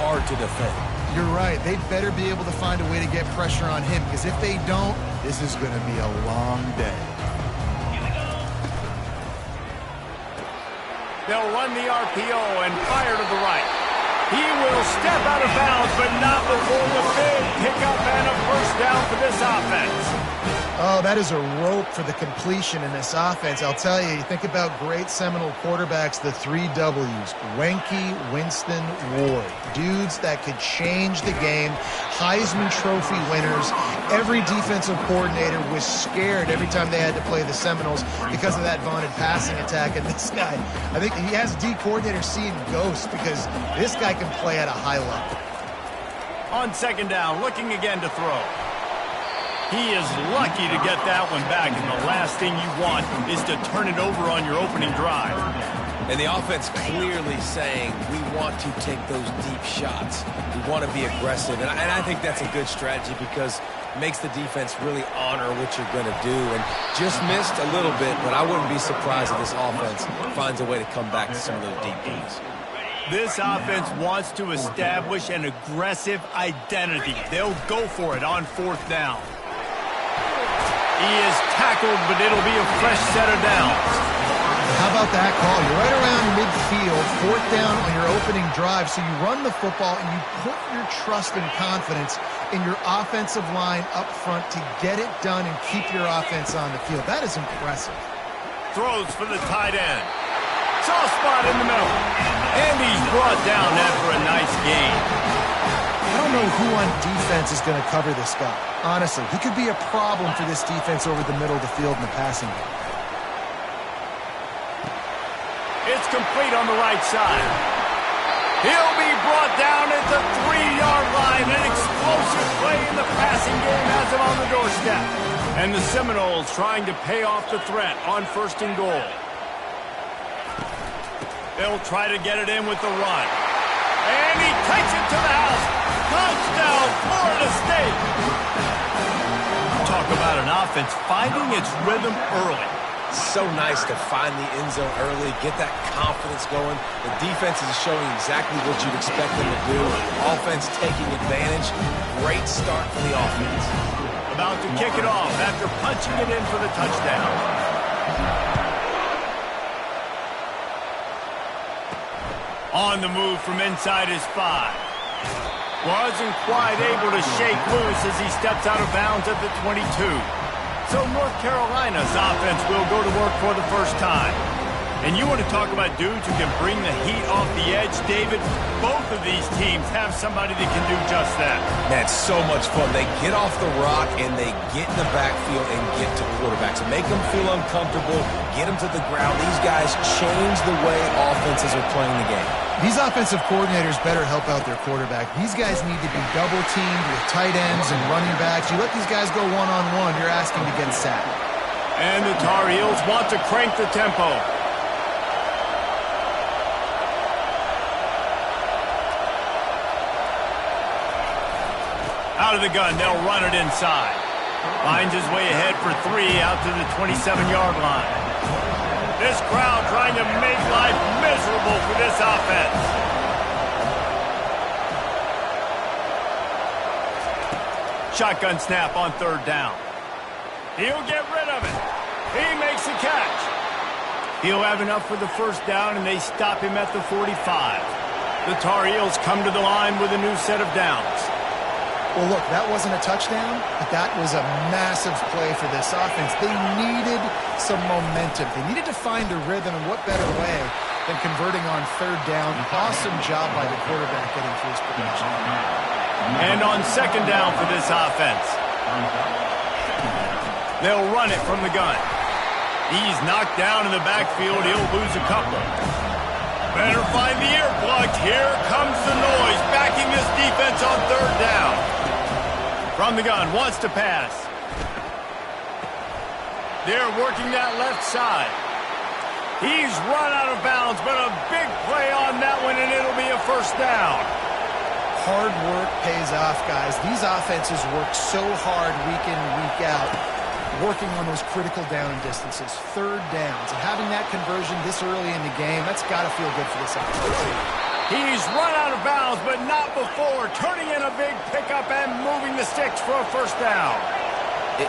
hard to defend. You're right. They better be able to find a way to get pressure on him, because if they don't, this is going to be a long day. They'll run the RPO and fire to the right. He will step out of bounds, but not before the big pickup and a first down for this offense. Oh, that is a rope for the completion in this offense. I'll tell you, you think about great Seminole quarterbacks, the 3 W's, Wenke, Winston, Ward. Dudes that could change the game, Heisman Trophy winners. Every defensive coordinator was scared every time they had to play the Seminoles because of that vaunted passing attack. And this guy, I think he has D coordinators seeing ghosts because this guy can play at a high level. On second down, looking again to throw. He is lucky to get that one back, and the last thing you want is to turn it over on your opening drive. And the offense clearly saying, we want to take those deep shots. We want to be aggressive. And I think that's a good strategy because it makes the defense really honor what you're going to do. And just missed a little bit, but I wouldn't be surprised if this offense finds a way to come back to some of those deep games. This offense wants to establish an aggressive identity. They'll go for it on fourth down. He is tackled, but it'll be a fresh set of downs. How about that call? You're right around midfield, fourth down on your opening drive, so you run the football and you put your trust and confidence in your offensive line up front to get it done and keep your offense on the field. That is impressive. Throws for the tight end. Soft spot in the middle. And he's brought down after a nice gain. I don't know who on defense is going to cover this guy. Honestly, he could be a problem for this defense over the middle of the field in the passing game. It's complete on the right side. He'll be brought down at the 3-yard line. An explosive play in the passing game has him on the doorstep. And the Seminoles trying to pay off the threat on first and goal. They'll try to get it in with the run. And he takes it to the house. Touchdown, Florida State. Talk about an offense finding its rhythm early. So nice to find the end zone early, get that confidence going. The defense is showing exactly what you'd expect them to do. Offense taking advantage. Great start for the offense. About to kick it off after punching it in for the touchdown. On the move from inside his 5. Wasn't quite able to shake loose as he steps out of bounds at the 22. So North Carolina's offense will go to work for the first time. And you want to talk about dudes who can bring the heat off the edge, David? Both of these teams have somebody that can do just that. That's so much fun. They get off the rock and they get in the backfield and get to quarterbacks. Make them feel uncomfortable, get them to the ground. These guys change the way offenses are playing the game. These offensive coordinators better help out their quarterback. These guys need to be double-teamed with tight ends and running backs. You let these guys go one-on-one, you're asking to get sacked. And the Tar Heels want to crank the tempo. Out of the gun, they'll run it inside. Finds his way ahead for 3 out to the 27-yard line. This crowd trying to make life miserable for this offense. Shotgun snap on third down. He'll get rid of it. He makes the catch. He'll have enough for the first down, and they stop him at the 45. The Tar Heels come to the line with a new set of downs. Well, look, that wasn't a touchdown, but that was a massive play for this offense. They needed some momentum. They needed to find a rhythm, and what better way than converting on third down. Awesome job by the quarterback getting through his progression. And on second down for this offense, they'll run it from the gun. He's knocked down in the backfield. He'll lose a couple. Better find the earplug. Here comes the noise, backing this defense on third down. From the gun, wants to pass. They're working that left side. He's run out of bounds, but a big play on that one, and it'll be a first down. Hard work pays off, guys. These offenses work so hard week in, week out, working on those critical down distances, third downs, and having that conversion this early in the game, that's got to feel good for this offense. He's run out of bounds, but not before turning in a big pickup and moving the sticks for a first down.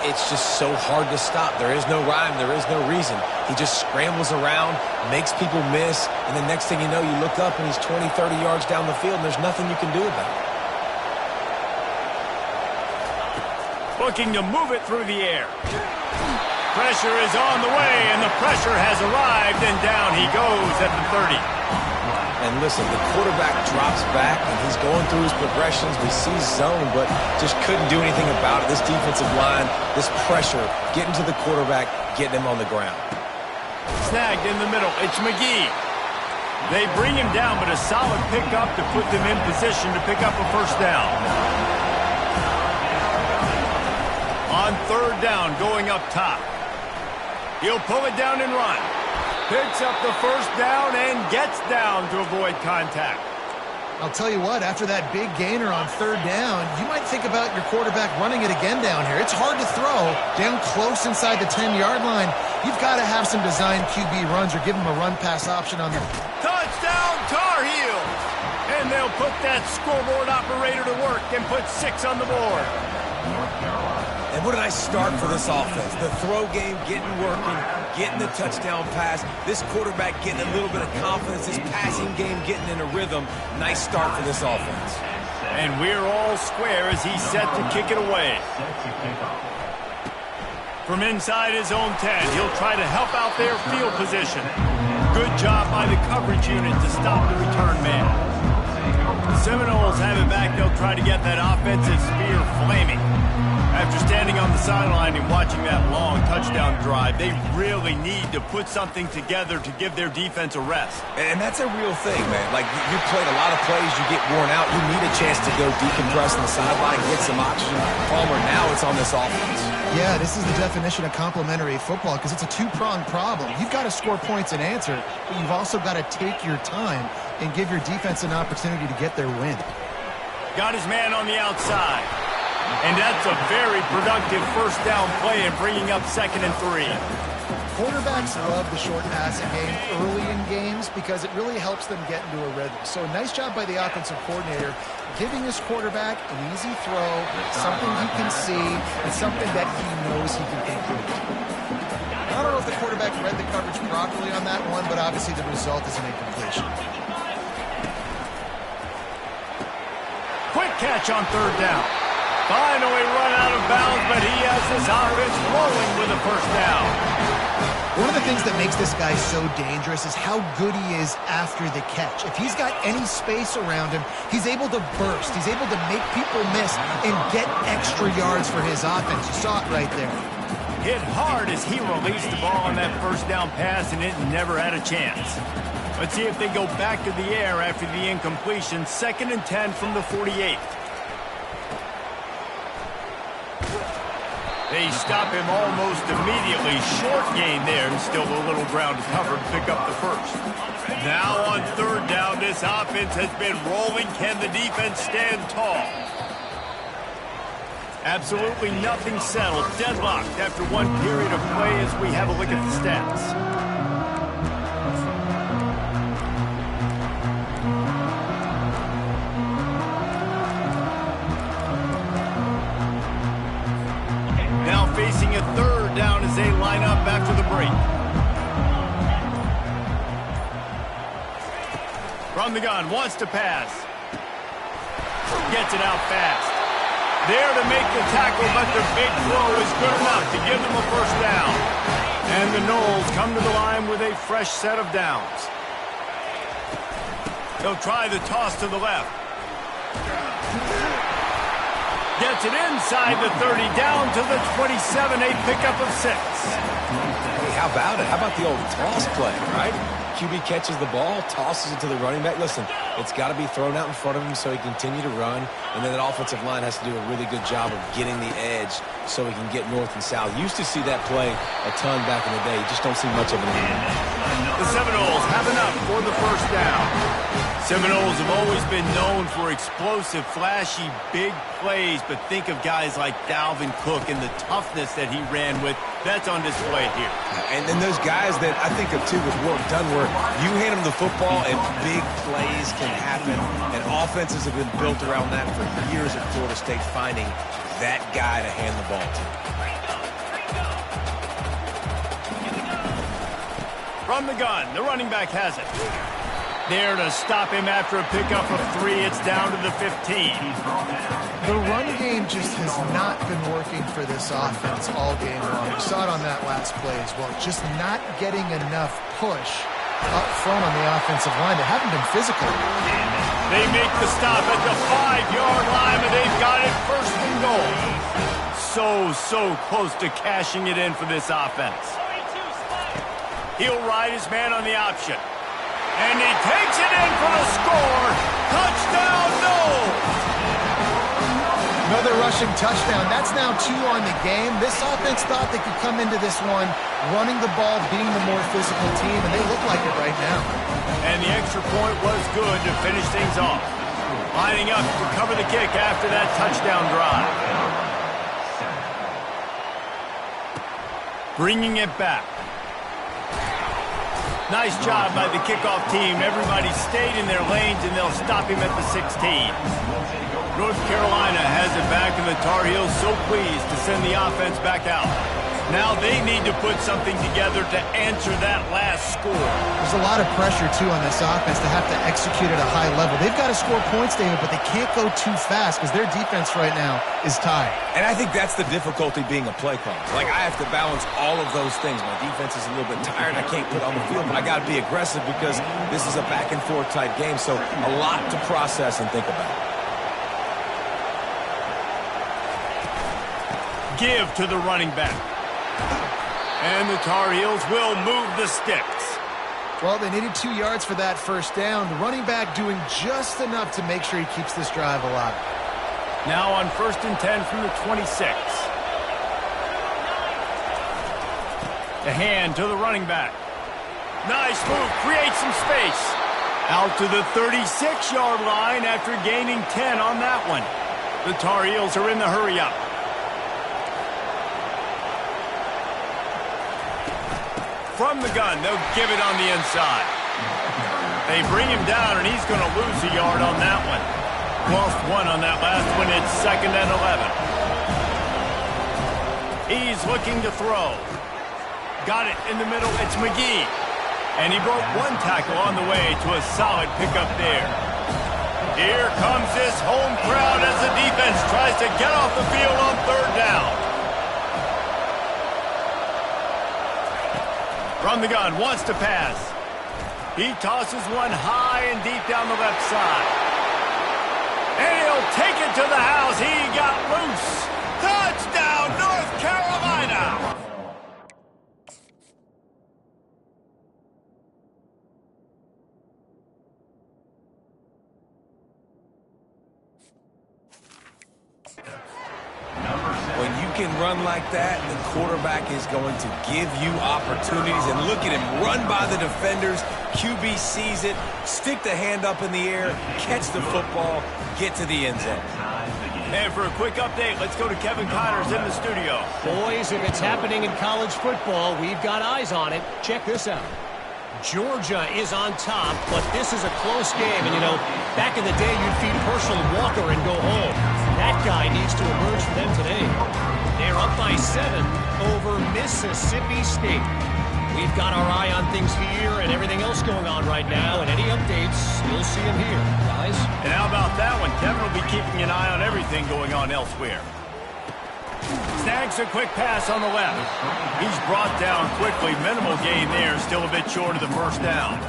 It's just so hard to stop. There is no rhyme. There is no reason. He just scrambles around, makes people miss, and the next thing you know, you look up and he's 20, 30 yards down the field, and there's nothing you can do about it. Looking to move it through the air. Pressure is on the way, and the pressure has arrived, and down he goes at the 30. And listen, the quarterback drops back, and he's going through his progressions. We see zone, but just couldn't do anything about it. This defensive line, this pressure, getting to the quarterback, getting him on the ground. Snagged in the middle. It's McGee. They bring him down, but a solid pickup to put them in position to pick up a first down. On third down, going up top. He'll pull it down and run. Picks up the first down and gets down to avoid contact. I'll tell you what, after that big gainer on third down, you might think about your quarterback running it again down here. It's hard to throw down close inside the 10-yard line. You've got to have some designed QB runs or give him a run-pass option on the... Touchdown, Tar Heels! And they'll put that scoreboard operator to work and put 6 on the board. And what did I start for this offense? The throw game getting working, getting the touchdown pass. This quarterback getting a little bit of confidence. This passing game getting in a rhythm. Nice start for this offense. And we're all square as he's set to kick it away. From inside his own 10, he'll try to help out their field position. Good job by the coverage unit to stop the return man. The Seminoles have it back. They'll try to get that offensive spear flaming. After standing on the sideline and watching that long touchdown drive, they really need to put something together to give their defense a rest. And that's a real thing, man. Like, you played a lot of plays, you get worn out. You need a chance to go decompress on the sideline, get some oxygen. Palmer, now it's on this offense. Yeah, this is the definition of complementary football because it's a two-pronged problem. You've got to score points and answer, but you've also got to take your time and give your defense an opportunity to get their win. Got his man on the outside. And that's a very productive first down play and bringing up 2nd and 3. Quarterbacks love the short passing game early in games because it really helps them get into a rhythm. So nice job by the offensive coordinator giving his quarterback an easy throw, something he can see, and something that he knows he can complete. I don't know if the quarterback read the coverage properly on that one, but obviously the result is an incompletion. Quick catch on third down. Finally run out of bounds, but he has this offense rolling with a first down. One of the things that makes this guy so dangerous is how good he is after the catch. If he's got any space around him, he's able to burst. He's able to make people miss and get extra yards for his offense. You saw it right there. Hit hard as he released the ball on that first down pass, and it never had a chance. Let's see if they go back to the air after the incompletion. 2nd and 10 from the 48. They stop him almost immediately. Short gain there, and still a little ground to cover to pick up the first. Now on third down, this offense has been rolling. Can the defense stand tall? Absolutely nothing settled. Deadlocked after one period of play as we have a look at the stats. Facing a third down as they line up after the break. From the gun, wants to pass. Gets it out fast. There to make the tackle, but the big throw is good enough to give them a first down. And the Noles come to the line with a fresh set of downs. They'll try the toss to the left. Gets it inside the 30, down to the 27, a pickup of 6. Hey, how about it? How about the old toss play, right? QB catches the ball, tosses it to the running back. Listen, it's got to be thrown out in front of him so he can continue to run, and then that offensive line has to do a really good job of getting the edge so he can get north and south. Used to see that play a ton back in the day. You just don't see much of it anymore. The Seminoles have enough for the first down. Seminoles have always been known for explosive, flashy, big plays, but think of guys like Dalvin Cook and the toughness that he ran with That's on display here. And then those guys that I think of, too, with work done work, you hand them the football and big plays can happen. And offenses have been built around that for years at Florida State, finding that guy to hand the ball to. From the gun, the running back has it. There to stop him after a pickup of 3. It's down to the 15. The run game just has not been working for this offense all game long. We saw it on that last play as well. Just not getting enough push up front on the offensive line. They haven't been physical. They make the stop at the 5-yard line, and they've got it first and goal. So close to cashing it in for this offense. He'll ride his man on the option. And he takes it in for the score. Touchdown, no! Another rushing touchdown. That's now 2 on the game. This offense thought they could come into this one running the ball, being the more physical team, and they look like it right now. And the extra point was good to finish things off. Lining up to cover the kick after that touchdown drive. Bringing it back. Nice job by the kickoff team. Everybody stayed in their lanes, and they'll stop him at the 16. North Carolina has it back, and the Tar Heels so pleased to send the offense back out. Now they need to put something together to answer that last score. There's a lot of pressure, too, on this offense to have to execute at a high level. They've got to score points, David, but they can't go too fast because their defense right now is tied. And I think that's the difficulty being a play caller. Like, I have to balance all of those things. My defense is a little bit tired. I can't put on the field, but I got to be aggressive because this is a back-and-forth type game, so a lot to process and think about. Give to the running back. And the Tar Heels will move the sticks. Well, they needed 2 yards for that first down. The running back doing just enough to make sure he keeps this drive alive. Now on 1st and 10 from the 26. The hand to the running back. Nice move, creates some space. Out to the 36-yard line after gaining 10 on that one. The Tar Heels are in the hurry-up. From the gun, they'll give it on the inside. They bring him down, and he's going to lose a yard on that one. Lost 1 on that last one. It's 2nd and 11. He's looking to throw. Got it in the middle. It's McGee. And he broke 1 tackle on the way to a solid pickup there. Here comes this home crowd as the defense tries to get off the field on 3rd down. From the gun, wants to pass. He tosses one high and deep down the left side. And he'll take it to the house. He got loose. Touchdown, North Carolina! When you can run like that, the quarterback is going to give you opportunities. And look at him run by the defenders. QB sees it, stick the hand up in the air, catch the football, get to the end zone. And for a quick update, let's go to Kevin Connors in the studio. Boys, if it's happening in college football, we've got eyes on it. Check this out. Georgia is on top, but this is a close game. And, you know, back in the day, you'd feed Herschel Walker and go home. That guy needs to emerge for them today. They're up by 7 over Mississippi State. We've got our eye on things here and everything else going on right now, and any updates, you'll see them here, guys. And how about that one? Kevin will be keeping an eye on everything going on elsewhere. Snags a quick pass on the left. He's brought down quickly. Minimal gain there. Still a bit short of the first down.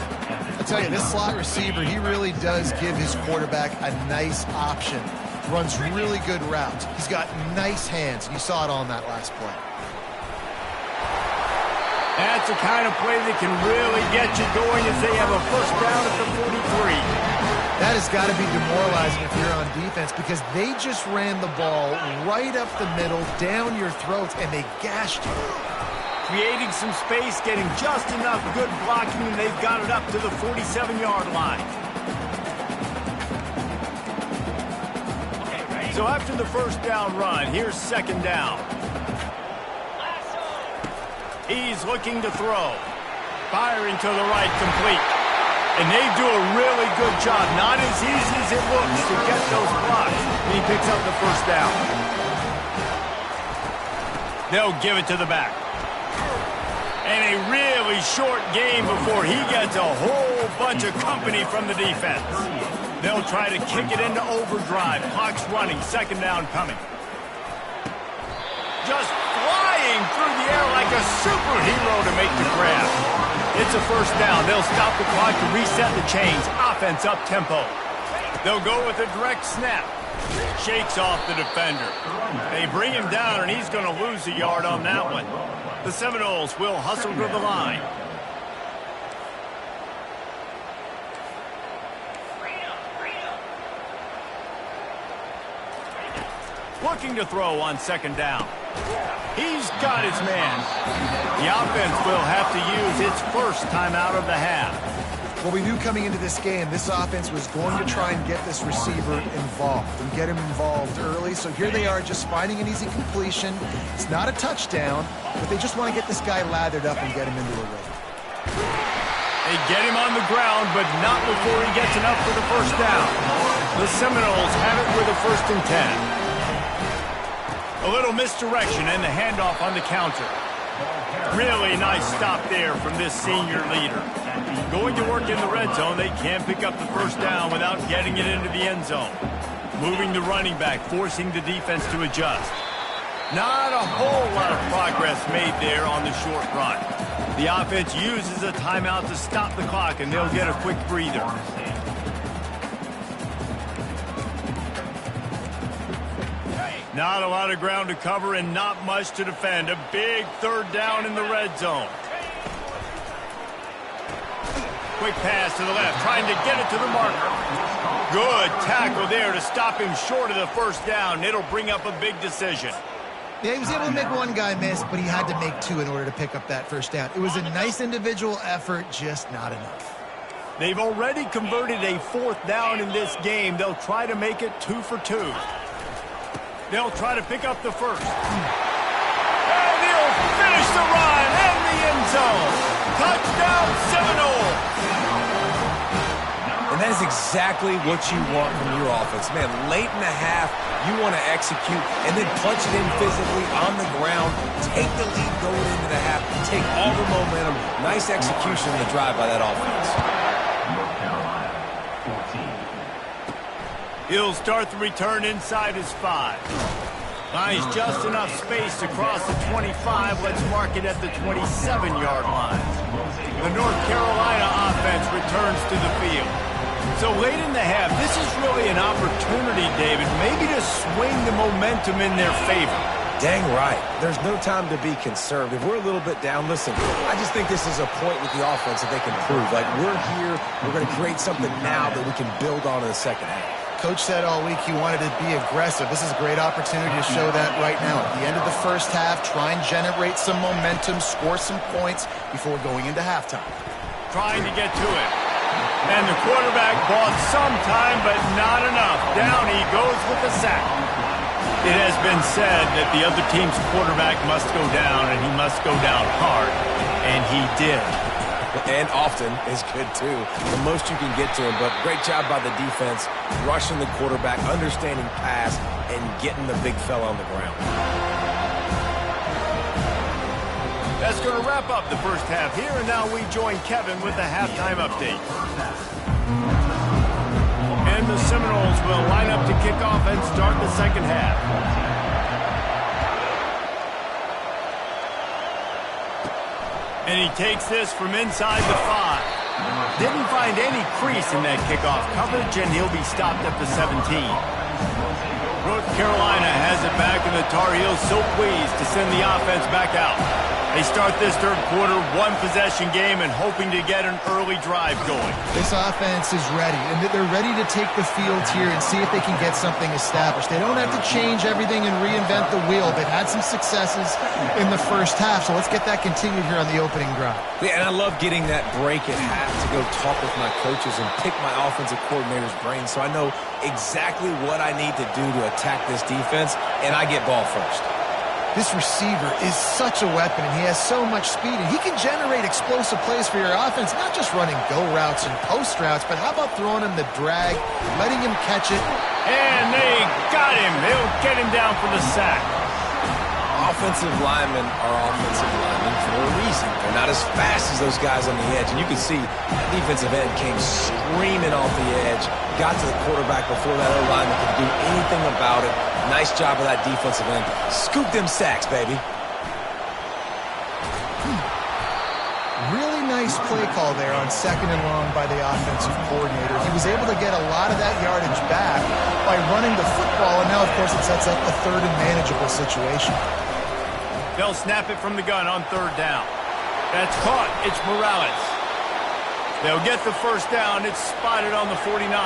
I'll tell you, this slot receiver, he really does give his quarterback a nice option. Runs really good routes. He's got nice hands. You saw it all in that last play. That's the kind of play that can really get you going as they have a first down at the 43. That has got to be demoralizing if you're on defense because they just ran the ball right up the middle, down your throats, and they gashed you. Creating some space, getting just enough good blocking, and they've got it up to the 47-yard line. So after the first down run, here's 2nd down. He's looking to throw. Firing to the right, complete. And they do a really good job. Not as easy as it looks to get those blocks. And he picks up the first down. They'll give it to the back. And a really short game before he gets a whole bunch of company from the defense. They'll try to kick it into overdrive. Clock's running. Second down coming. Just flying through the air like a superhero to make the grab. It's a first down. They'll stop the clock to reset the chains. Offense up tempo. They'll go with a direct snap. Shakes off the defender. They bring him down, and he's going to lose a yard on that one. The Seminoles will hustle to the line. Looking to throw on second down. He's got his man. The offense will have to use its first timeout of the half. Well, we knew coming into this game, this offense was going to try and get this receiver involved and get him involved early. So here they are just finding an easy completion. It's not a touchdown, but they just want to get this guy lathered up and get him into a rhythm. They get him on the ground, but not before he gets enough for the first down. The Seminoles have it with a 1st and 10. A little misdirection and the handoff on the counter. Really nice stop there from this senior leader. Going to work in the red zone, they can't pick up the first down without getting it into the end zone. Moving the running back, forcing the defense to adjust. Not a whole lot of progress made there on the short run. The offense uses a timeout to stop the clock, and they'll get a quick breather. Not a lot of ground to cover and not much to defend. A big third down in the red zone. Quick pass to the left, trying to get it to the marker. Good tackle there to stop him short of the first down. It'll bring up a big decision. Yeah, he was able to make one guy miss, but he had to make two in order to pick up that first down. It was a nice individual effort, just not enough. They've already converted a 4th down in this game. They'll try to make it 2 for 2. They'll try to pick up the first. And he'll finish the run in the end zone. Touchdown, Seminoles. And that is exactly what you want from your offense. Man, late in the half, you want to execute and then punch it in physically on the ground. Take the lead going into the half. Take all the momentum. Nice execution in the drive by that offense. He'll start the return inside his 5. Finds just enough space to cross the 25. Let's mark it at the 27-yard line. The North Carolina offense returns to the field. So late in the half, this is really an opportunity, David, maybe to swing the momentum in their favor. Dang right. There's no time to be conservative. We're a little bit down. Listen, I just think this is a point with the offense that they can prove. Like, we're here, we're going to create something now that we can build on in the second half. Coach said all week he wanted to be aggressive. This is a great opportunity to show that right now. At the end of the first half, try and generate some momentum, score some points before going into halftime. Trying to get to it. And the quarterback bought some time, but not enough. Down he goes with the sack. It has been said that the other team's quarterback must go down, and he must go down hard. And he did. And often is good, too. The most you can get to him, but great job by the defense, rushing the quarterback, understanding pass, and getting the big fella on the ground. That's going to wrap up the first half here, and now we join Kevin with the halftime update. And the Seminoles will line up to kick off and start the second half. And he takes this from inside the 5. Didn't find any crease in that kickoff coverage, and he'll be stopped at the 17. North Carolina has it back, and the Tar Heels so pleased to send the offense back out. They start this third quarter, one-possession game, and hoping to get an early drive going. This offense is ready, and they're ready to take the field here and see if they can get something established. They don't have to change everything and reinvent the wheel. They've had some successes in the first half, so let's get that continued here on the opening drive. Yeah, and I love getting that break at half to go talk with my coaches and pick my offensive coordinator's brain so I know exactly what I need to do to attack this defense, and I get ball first. This receiver is such a weapon, and he has so much speed, and he can generate explosive plays for your offense, not just running go routes and post routes, but how about throwing him the drag, letting him catch it? And they got him. They'll get him down for the sack. Offensive linemen are offensive linemen for a reason. They're not as fast as those guys on the edge. And you can see that defensive end came screaming off the edge, got to the quarterback before that O-lineman could do anything about it. Nice job of that defensive end. Scoop them sacks, baby. Really nice play call there on 2nd and long by the offensive coordinator. He was able to get a lot of that yardage back by running the football, and now, of course, it sets up a 3rd and manageable situation. They'll snap it from the gun on 3rd down. That's caught. It's Morales. They'll get the 1st down. It's spotted on the 49.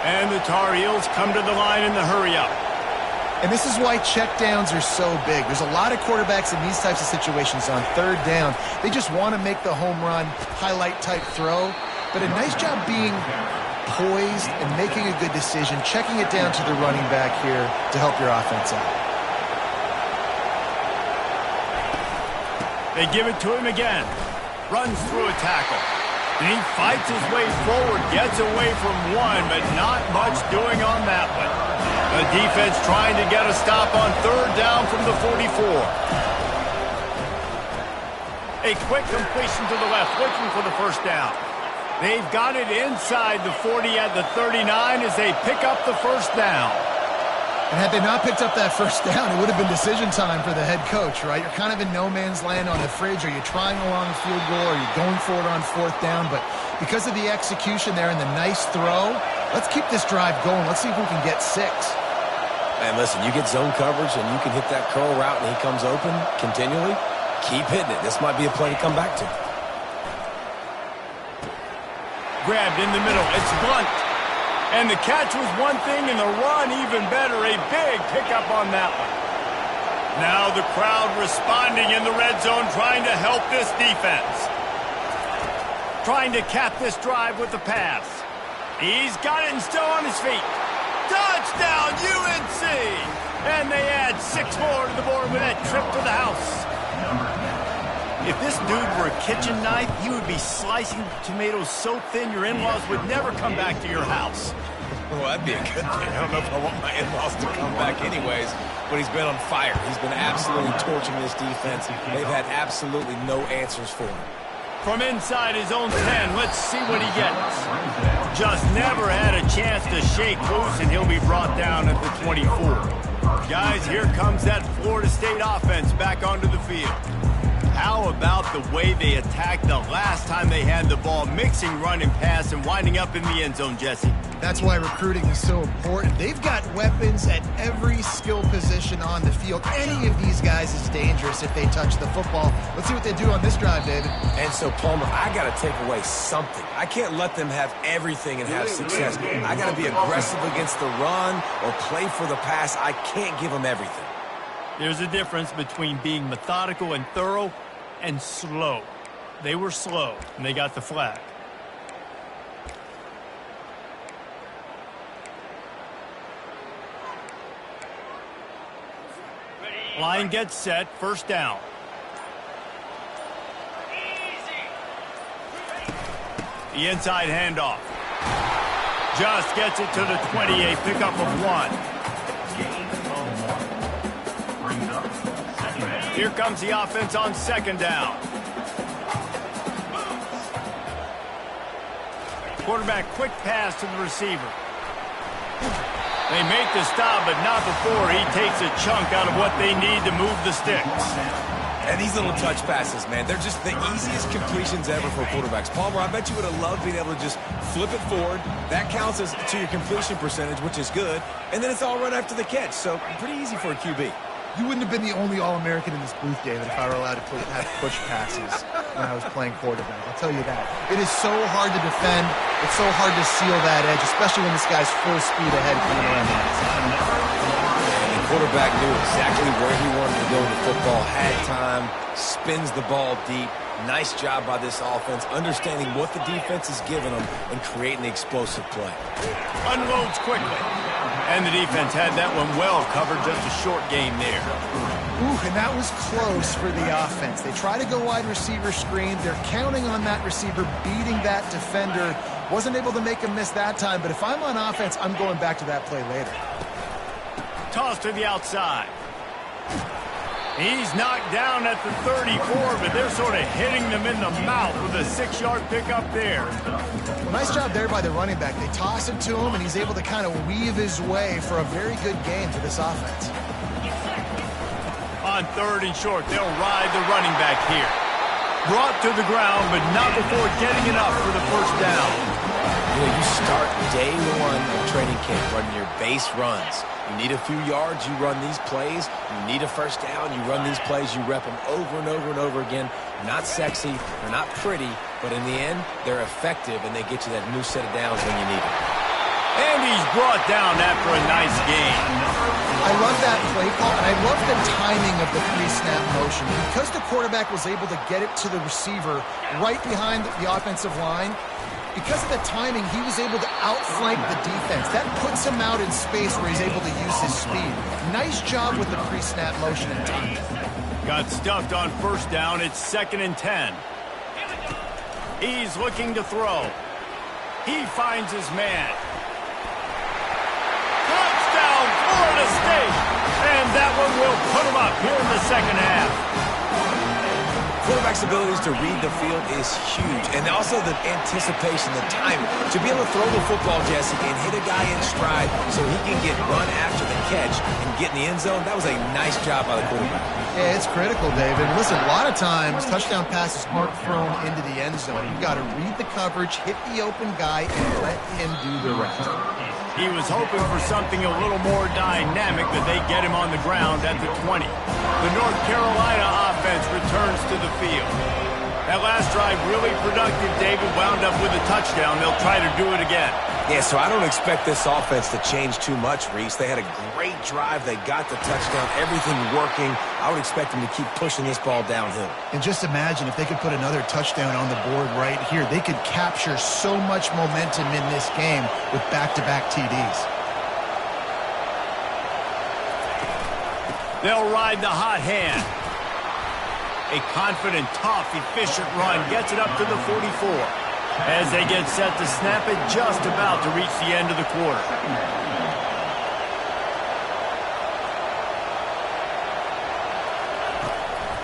And the Tar Heels come to the line in the hurry-up. And this is why checkdowns are so big. There's a lot of quarterbacks in these types of situations on 3rd down. They just want to make the home run, highlight-type throw. But a nice job being poised and making a good decision, checking it down to the running back here to help your offense out. They give it to him again. Runs through a tackle. And he fights his way forward, gets away from one, but not much doing on that one. The defense trying to get a stop on 3rd down from the 44. A quick completion to the left, looking for the 1st down. They've got it inside the 40 at the 39 as they pick up the 1st down. And had they not picked up that 1st down, it would have been decision time for the head coach, right? You're kind of in no man's land on the fridge. Are you trying a long field goal? Are you going for it on 4th down? But because of the execution there and the nice throw, let's keep this drive going. Let's see if we can get 6. Man, listen, you get zone coverage and you can hit that curl route and he comes open continually. Keep hitting it. This might be a play to come back to. Grabbed in the middle. It's Blunt. And the catch was one thing, and the run even better. A big pickup on that one. Now the crowd responding in the red zone, trying to help this defense. Trying to cap this drive with the pass. He's got it and still on his feet. Touchdown, UNC! And they add 6 more to the board with that trip to the house. If this dude were a kitchen knife, you would be slicing tomatoes so thin your in-laws would never come back to your house. Well, that'd be a good thing. I don't know if I want my in-laws to come back anyways, but he's been on fire. He's been absolutely torching this defense. They've had absolutely no answers for him. From inside his own 10, let's see what he gets. Just never had a chance to shake loose, and he'll be brought down at the 24. Guys, here comes that Florida State offense back onto the field. How about the way they attacked the last time they had the ball, mixing run and pass and winding up in the end zone, Jesse? That's why recruiting is so important. They've got weapons at every skill position on the field. Any of these guys is dangerous if they touch the football. Let's see what they do on this drive, David. And so, Palmer, I got to take away something. I can't let them have everything and have success. I got to be aggressive against the run or play for the pass. I can't give them everything. There's a difference between being methodical and thorough and slow. They were slow, and they got the flag. Line gets set, 1st down. The inside handoff. Just gets it to the 28, pickup of 1. Here comes the offense on 2nd down. Quarterback quick pass to the receiver. They make the stop, but not before he takes a chunk out of what they need to move the sticks. And these little touch passes, man, they're just the easiest completions ever for quarterbacks. Palmer, I bet you would have loved being able to just flip it forward. That counts as to your completion percentage, which is good. And then it's all right after the catch, so pretty easy for a QB. You wouldn't have been the only All-American in this booth, David, if I were allowed to have push passes when I was playing quarterback. I'll tell you that. It is so hard to defend. It's so hard to seal that edge, especially when this guy's full speed ahead coming around the outside. And the quarterback knew exactly where he wanted to go with the football, had time, spins the ball deep. Nice job by this offense, understanding what the defense is giving them and creating the explosive play. Unloads quickly. And the defense had that one well covered, just a short gain there. Ooh, and that was close for the offense. They try to go wide receiver screen. They're counting on that receiver beating that defender. Wasn't able to make him miss that time, but if I'm on offense, I'm going back to that play later. Toss to the outside. He's knocked down at the 34, but they're sort of hitting them in the mouth with a 6-yard pickup there. Well, nice job there by the running back. They toss it to him, and he's able to kind of weave his way for a very good gain for this offense. On 3rd and short, they'll ride the running back here. Brought to the ground, but not before getting it up for the first down. You know, you start day one of training camp running your base runs. You need a few yards, you run these plays. You need a first down, you run these plays. You rep them over and over and over again. Not sexy, they're not pretty, but in the end, they're effective, and they get you that new set of downs when you need it. And he's brought down after a nice gain. I love that play call, and I love the timing of the pre-snap motion. Because the quarterback was able to get it to the receiver right behind the offensive line, because of the timing, he was able to outflank the defense. That puts him out in space where he's able to use his speed. Nice job with the pre-snap motion and timing. Got stuffed on first down. It's 2nd and 10. He's looking to throw. He finds his man. Touchdown, Florida State! And that one will put him up here in the second half. Quarterback's abilities to read the field is huge, and also the anticipation, the timing. To be able to throw the football, Jesse, and hit a guy in stride so he can get run after the catch and get in the end zone, that was a nice job by the quarterback. Yeah, it's critical, David. Listen, a lot of times, touchdown passes aren't thrown into the end zone. You've got to read the coverage, hit the open guy, and let him do the rest. He was hoping for something a little more dynamic, but they get him on the ground at the 20. The North Carolina offense returns to the field. That last drive really productive. David wound up with a touchdown. They'll try to do it again. Yeah, so I don't expect this offense to change too much, Reese. They had a great drive. They got the touchdown, everything working. I would expect them to keep pushing this ball downhill. And just imagine if they could put another touchdown on the board right here. They could capture so much momentum in this game with back-to-back TDs. They'll ride the hot hand. A confident, tough, efficient run gets it up to the 44. As they get set to snap it, just about to reach the end of the quarter.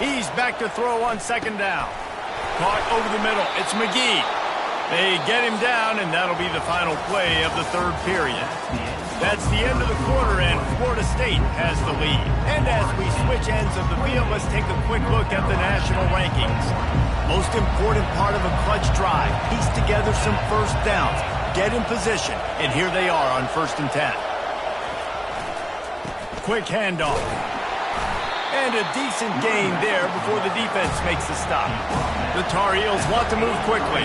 He's back to throw on 2nd down. Caught over the middle. It's McGee. They get him down, and that'll be the final play of the 3rd period. That's the end of the quarter, and Florida State has the lead. And as we switch ends of the field, let's take a quick look at the national rankings. Most important part of a clutch drive, piece together some first downs, get in position, and here they are on 1st and 10. Quick handoff. And a decent gain there before the defense makes the stop. The Tar Heels want to move quickly.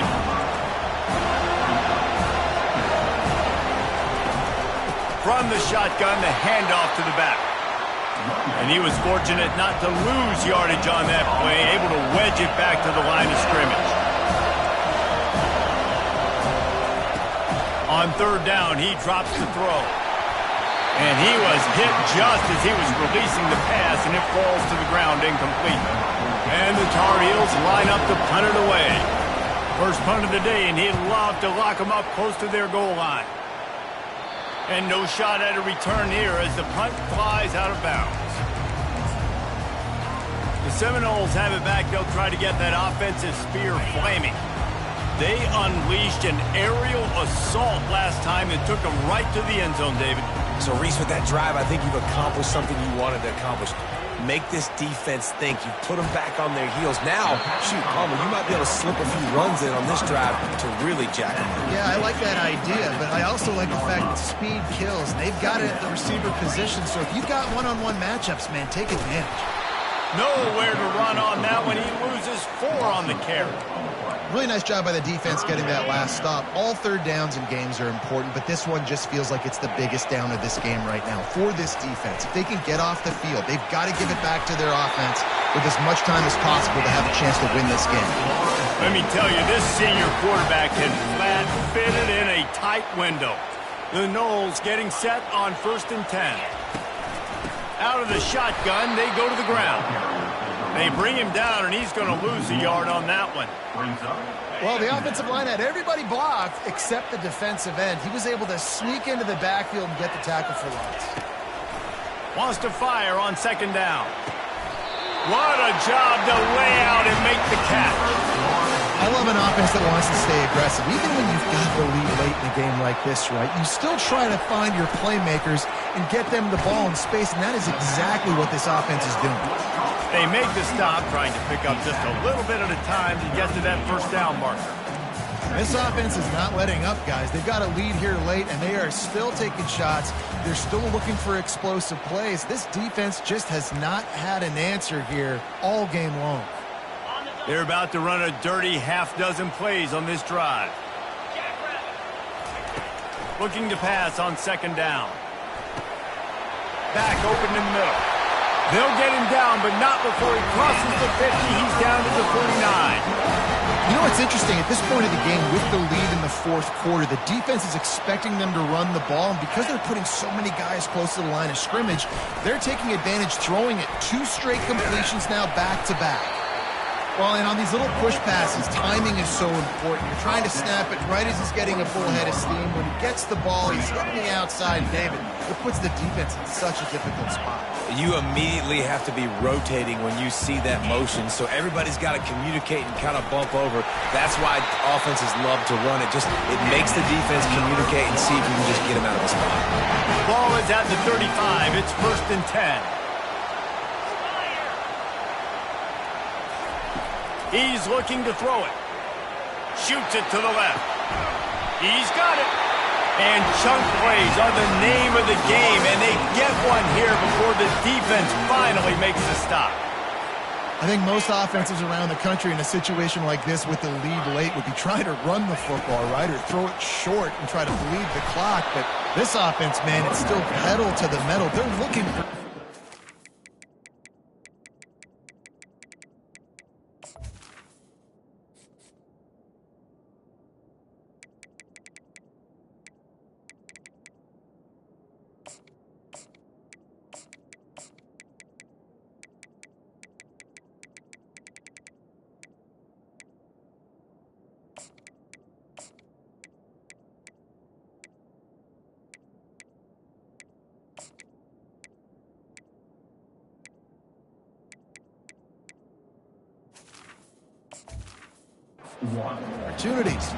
From the shotgun, the handoff to the back. And he was fortunate not to lose yardage on that play, able to wedge it back to the line of scrimmage. On 3rd down, he drops the throw. And he was hit just as he was releasing the pass, and it falls to the ground incomplete. And the Tar Heels line up to punt it away. First punt of the day, and he'd love to lock them up close to their goal line. And no shot at a return here as the punt flies out of bounds. The Seminoles have it back. They'll try to get that offensive spear flaming. They unleashed an aerial assault last time and took them right to the end zone, David. So, Reese, with that drive, I think you've accomplished something you wanted to accomplish. Make this defense think. You put them back on their heels. Now, shoot, Palmer, you might be able to slip a few runs in on this drive to really jack them up. Yeah, I like that idea, but I also like the fact that speed kills. They've got it at the receiver position, so if you've got one-on-one matchups, man, take advantage. Nowhere to run on that one. He loses 4 on the carry. Really nice job by the defense getting that last stop. All third downs in games are important, but this one just feels like it's the biggest down of this game right now for this defense. If they can get off the field, they've got to give it back to their offense with as much time as possible to have a chance to win this game. Let me tell you, this senior quarterback had flat fitted in a tight window. The Noles getting set on 1st and 10. Out of the shotgun, they go to the ground. They bring him down, and he's going to lose a yard on that one. Well, the offensive line had everybody blocked except the defensive end. He was able to sneak into the backfield and get the tackle for loss. Wants to fire on 2nd down. What a job to lay out and make the catch. I love an offense that wants to stay aggressive. Even when you've got the lead late in a game like this, right, you still try to find your playmakers and get them the ball in space, and that is exactly what this offense is doing. They make the stop, trying to pick up just a little bit at a time to get to that 1st down marker. This offense is not letting up, guys. They've got a lead here late, and they are still taking shots. They're still looking for explosive plays. This defense just has not had an answer here all game long. They're about to run a dirty half-dozen plays on this drive. Looking to pass on 2nd down. Back open in the middle. They'll get him down, but not before he crosses the 50. He's down to the 49. You know what's interesting? At this point of the game, with the lead in the 4th quarter, the defense is expecting them to run the ball, and because they're putting so many guys close to the line of scrimmage, they're taking advantage, throwing it 2 straight completions now back-to-back. Well, and on these little push passes, timing is so important. You're trying to snap it right as he's getting a full head of steam. When he gets the ball, he's hitting the outside, David. It puts the defense in such a difficult spot. You immediately have to be rotating when you see that motion, so everybody's got to communicate and kind of bump over. That's why offenses love to run it. It makes the defense communicate and see if you can just get him out of the spot. Ball is at the 35. It's 1st and 10. He's looking to throw it. Shoots it to the left. He's got it. And chunk plays are the name of the game, and they get one here before the defense finally makes the stop. I think most offenses around the country in a situation like this with the lead late would be trying to run the football, right, or throw it short and try to bleed the clock. But this offense, man, it's still pedal to the metal. They're looking for... opportunities.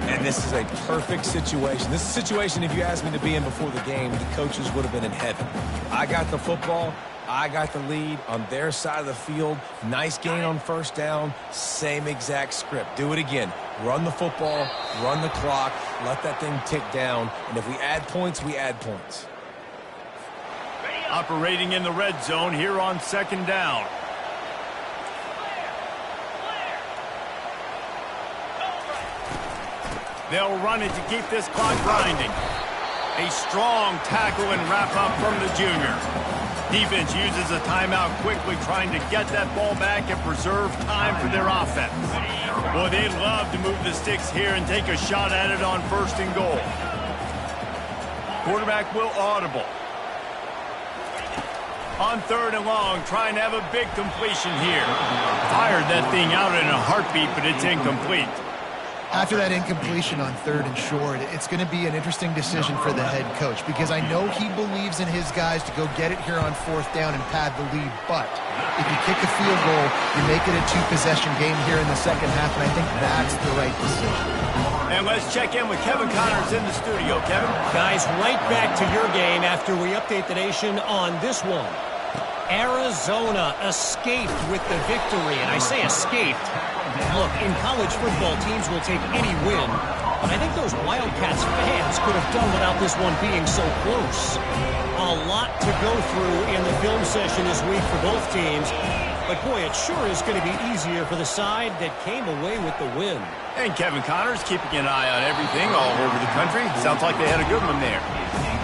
And this is a perfect situation. This is a situation, if you asked me to be in before the game, the coaches would have been in heaven. I got the football. I got the lead on their side of the field. Nice gain on 1st down. Same exact script. Do it again. Run the football, run the clock, let that thing tick down. And if we add points, we add points. Operating in the red zone here on 2nd down. They'll run it to keep this clock grinding. A strong tackle and wrap-up from the junior. Defense uses a timeout quickly, trying to get that ball back and preserve time for their offense. Boy, they love to move the sticks here and take a shot at it on 1st and goal. Quarterback will audible. On 3rd and long, trying to have a big completion here. Fired that thing out in a heartbeat, but it's incomplete. After that incompletion on 3rd and short, it's going to be an interesting decision for the head coach because I know he believes in his guys to go get it here on 4th down and pad the lead. But if you kick a field goal, you make it a 2-possession game here in the 2nd half, and I think that's the right decision. And let's check in with Kevin Connors in the studio. Kevin? Guys, right back to your game after we update the nation on this one. Arizona escaped with the victory, and I say escaped. Look, in college football, teams will take any win, but I think those Wildcats fans could have done without this one being so close. A lot to go through in the film session this week for both teams. But, boy, it sure is going to be easier for the side that came away with the win. And Kevin Connors keeping an eye on everything all over the country. Sounds like they had a good one there.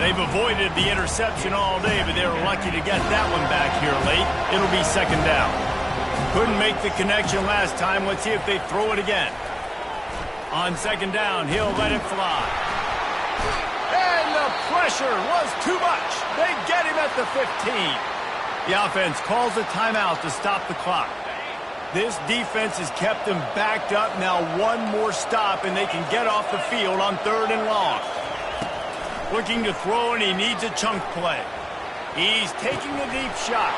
They've avoided the interception all day, but they were lucky to get that one back here late. It'll be second down. Couldn't make the connection last time. Let's see if they throw it again. On second down, he'll let it fly. And the pressure was too much. They get him at the 15. The offense calls a timeout to stop the clock. This defense has kept them backed up. Now one more stop, and they can get off the field on 3rd and long. Looking to throw, and he needs a chunk play. He's taking a deep shot.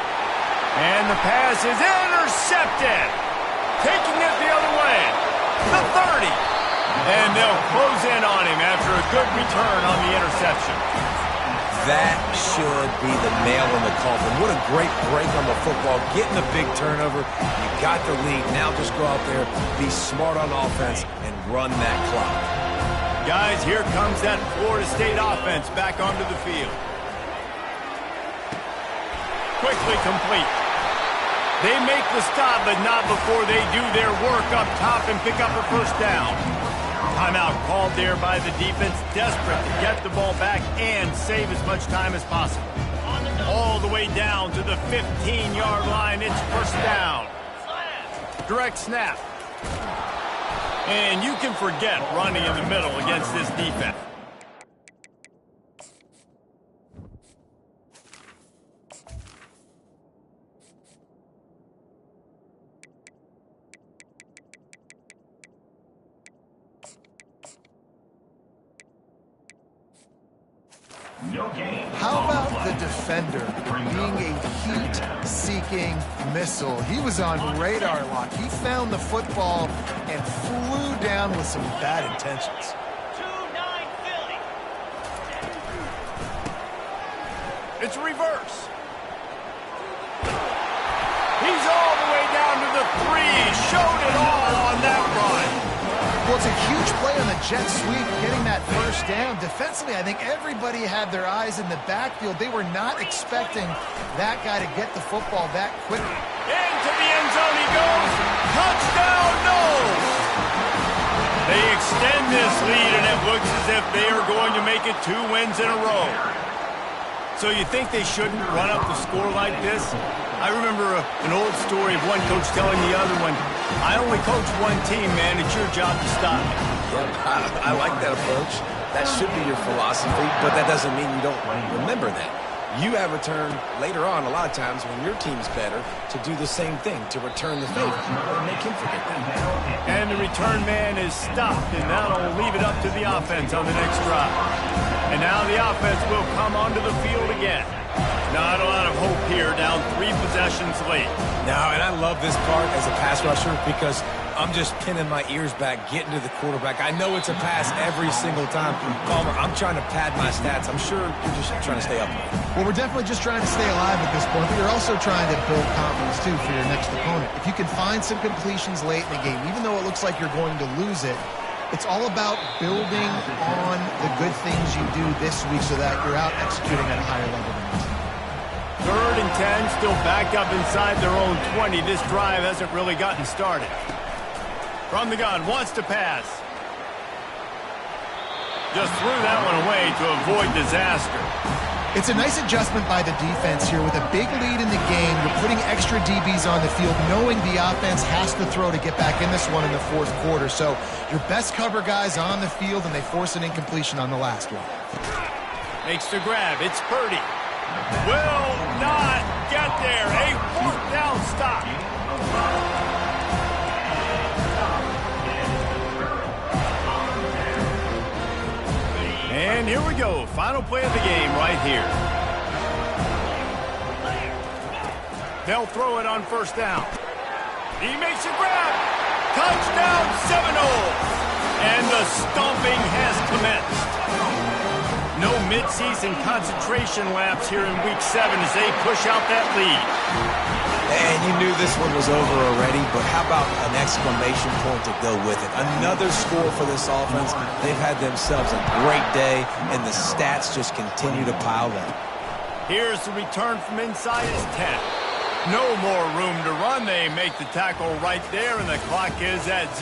And the pass is intercepted. Taking it the other way. The 30. And they'll close in on him after a good return on the interception. That should be the nail in the coffin. What a great break on the football. Getting a big turnover. You got the lead. Now just go out there, be smart on offense, and run that clock. Guys, here comes that Florida State offense back onto the field. Quickly complete. They make the stop, but not before they do their work up top and pick up a first down. Timeout called there by the defense, desperate to get the ball back and save as much time as possible. All the way down to the 15-yard line. It's first down. Direct snap. And you can forget running in the middle against this defense. How about the defender being a heat-seeking missile? He was on radar lock. He found the football and flew down with some bad intentions. 2-9 Philly. It's reverse. He's all the way down to the 3. Showed it all on that run. Well, it's a huge play on the jet sweep, getting that first down. Defensively, I think everybody had their eyes in the backfield. They were not expecting that guy to get the football that quickly. Into the end zone he goes. Touchdown, no! They extend this lead, and it looks as if they are going to make it 2 wins in a row. So you think they shouldn't run up the score like this? I remember an old story of one coach telling the other one, I only coach one team, man. It's your job to stop me. Yeah, I like that approach. That should be your philosophy, but that doesn't mean you don't remember that. You have a turn later on, a lot of times, when your team's better, to do the same thing, to return the favor. And make him forget that. And the return man is stopped, and that'll leave it up to the offense on the next drive. And now the offense will come onto the field again. Not a lot of hope here, down 3 possessions late. No, and I love this part as a pass rusher because I'm just pinning my ears back, getting to the quarterback. I know it's a pass every single time. Palmer, I'm trying to pad my stats. I'm sure you're just trying to stay up. Well, we're definitely just trying to stay alive at this point, but you're also trying to build confidence, too, for your next opponent. If you can find some completions late in the game, even though it looks like you're going to lose it, it's all about building on the good things you do this week so that you're out executing at a higher level than this. 3rd and 10, still backed up inside their own 20. This drive hasn't really gotten started. From the gun, wants to pass. Just threw that one away to avoid disaster. It's a nice adjustment by the defense here. With a big lead in the game, you're putting extra DBs on the field, knowing the offense has to throw to get back in this one in the 4th quarter. So your best cover guys on the field, and they force an incompletion on the last one. Makes the grab. It's Purdy. Will not get there. A 4th down stop. And here we go. Final play of the game right here. They'll throw it on first down. He makes a grab. Touchdown Seminoles. And the stomping has commenced. No midseason concentration laps here in Week 7 as they push out that lead. And you knew this one was over already, but how about an exclamation point to go with it? Another score for this offense. They've had themselves a great day, and the stats just continue to pile up. Here's the return from inside his 10. No more room to run. They make the tackle right there, and the clock is at 0.